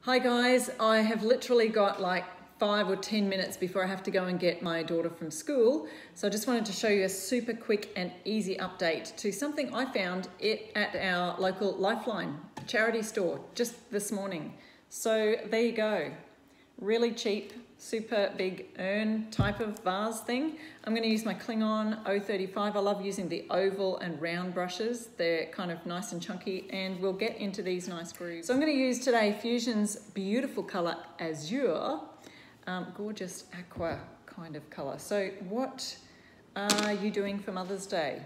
Hi guys, I have literally got like 5 or 10 minutes before I have to go and get my daughter from school. So I just wanted to show you a super quick and easy update to something I found at our local Lifeline charity store just this morning. So there you go. Really cheap, super big urn type of vase thing. I'm going to use my Klingon 035. I love using the oval and round brushes. They're kind of nice and chunky, and we'll get into these nice grooves. So I'm going to use today Fusion's beautiful colour Azure, gorgeous aqua kind of colour. So what are you doing for Mother's Day?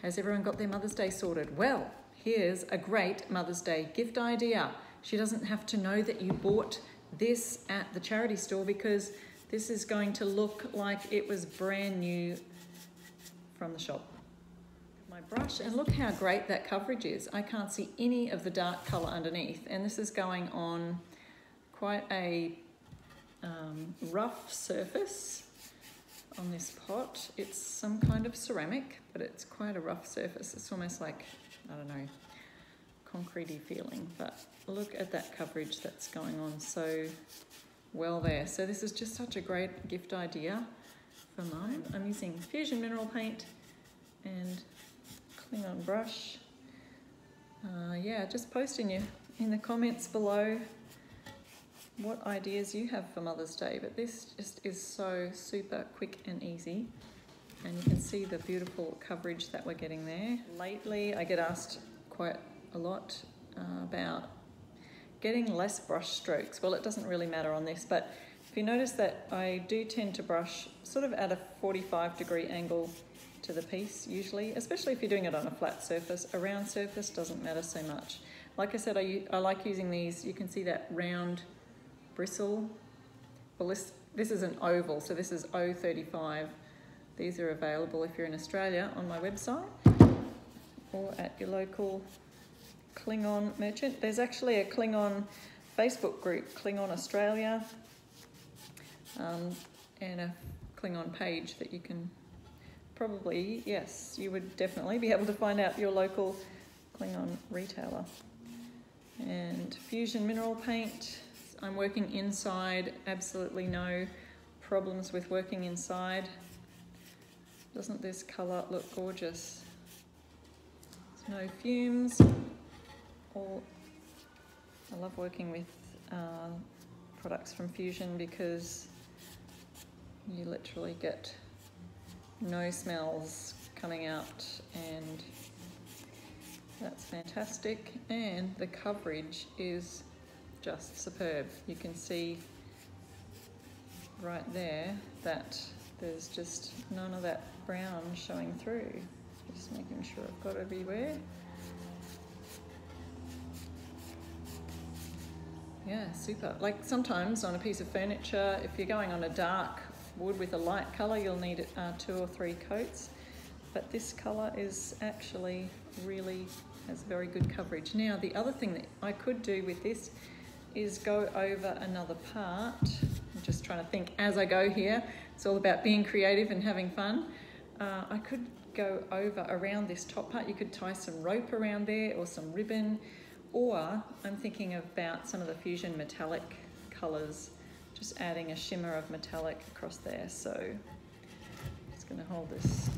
Has everyone got their Mother's Day sorted? Well, here's a great Mother's Day gift idea. She doesn't have to know that you bought this at the charity store, because this is going to look like it was brand new from the shop. My brush, and look how great that coverage is. I can't see any of the dark colour underneath, and this is going on quite a rough surface on this pot. It's some kind of ceramic, but it's quite a rough surface. It's almost like, I don't know, concretey feeling, but look at that coverage that's going on so well there. So this is just such a great gift idea for mine. I'm using Fusion mineral paint and Klingon brush. Yeah, just post in the comments below what ideas you have for Mother's Day, but this just is so super quick and easy, and you can see the beautiful coverage that we're getting there. Lately I get asked quite a lot about getting less brush strokes. Well, it doesn't really matter on this, but if you notice that I do tend to brush sort of at a 45-degree angle to the piece usually, especially if you're doing it on a flat surface. A round surface doesn't matter so much. Like I said, I like using these. You can see that round bristle. Well, this is an oval, so this is 035. These are available if you're in Australia on my website or at your local Klingon merchant. There's actually a Klingon Facebook group, Klingon Australia, and a Klingon page that you can probably, yes, you would definitely be able to find out your local Klingon retailer. And Fusion mineral paint. I'm working inside, absolutely no problems with working inside. Doesn't this colour look gorgeous? There's no fumes. I love working with products from Fusion because you literally get no smells coming out, and that's fantastic. And the coverage is just superb. You can see right there that there's just none of that brown showing through. Just making sure I've got everywhere. Yeah, super. Like sometimes on a piece of furniture, if you're going on a dark wood with a light colour, you'll need 2 or 3 coats. But this colour is actually really has very good coverage. Now, the other thing that I could do with this is go over another part. I'm just trying to think as I go here. It's all about being creative and having fun. I could go over around this top part. You could tie some rope around there or some ribbon. Or I'm thinking about some of the Fusion metallic colours, just adding a shimmer of metallic across there. So I'm just going to hold this.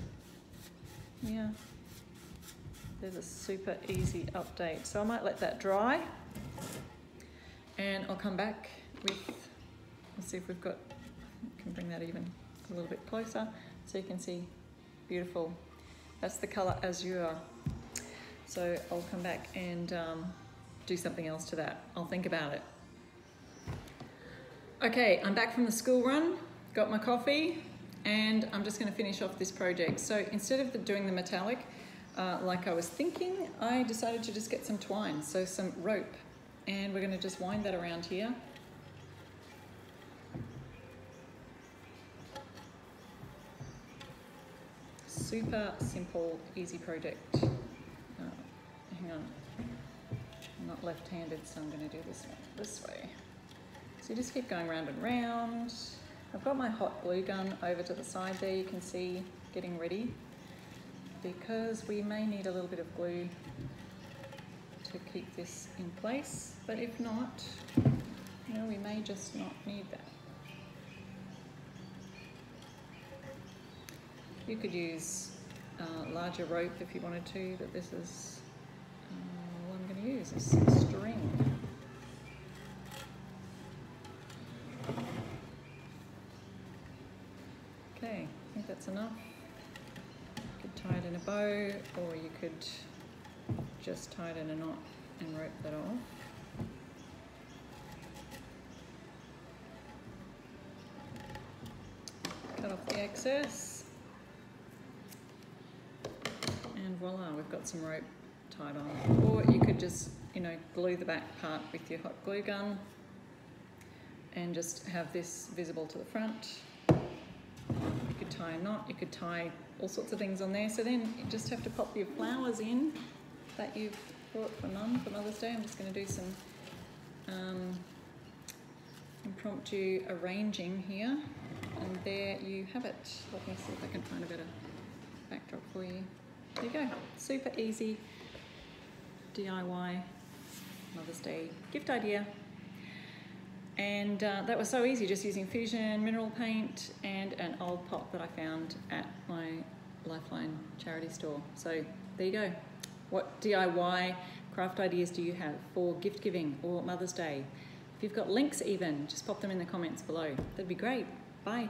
Yeah, there's a super easy update. So I might let that dry, and I'll come back with, let's see if we've got, can bring that even a little bit closer so you can see beautiful. That's the colour Azure. So I'll come back and do something else to that. I'll think about it. Okay, I'm back from the school run, got my coffee, and I'm just going to finish off this project. So instead of doing the metallic, like I was thinking, I decided to just get some twine, so some rope, and we're going to just wind that around here. Super simple, easy project. Hang on, I'm not left-handed, so I'm going to do this way. So you just keep going round and round. I've got my hot glue gun over to the side there, you can see, getting ready, because we may need a little bit of glue to keep this in place, but if not, You know, we may just not need that. You could use larger rope if you wanted to, but this is what I'm going to use, is string. Okay, I think that's enough. You could tie it in a bow, or you could just tie it in a knot and rope that off. Cut off the excess, and voila, we've got some rope tied on. Or you could just, you know, glue the back part with your hot glue gun and just have this visible to the front. You could tie a knot, you could tie all sorts of things on there. So then you just have to pop your flowers in that you've brought for Mum for Mother's Day. I'm just going to do some impromptu arranging here. And there you have it. Let me see if I can find a better backdrop for you. There you go. Super easy DIY Mother's Day gift idea. And that was so easy, just using Fusion mineral paint and an old pot that I found at my Lifeline charity store. So there you go. What DIY craft ideas do you have for gift giving or Mother's Day? If you've got links even, just pop them in the comments below. That'd be great. Bye.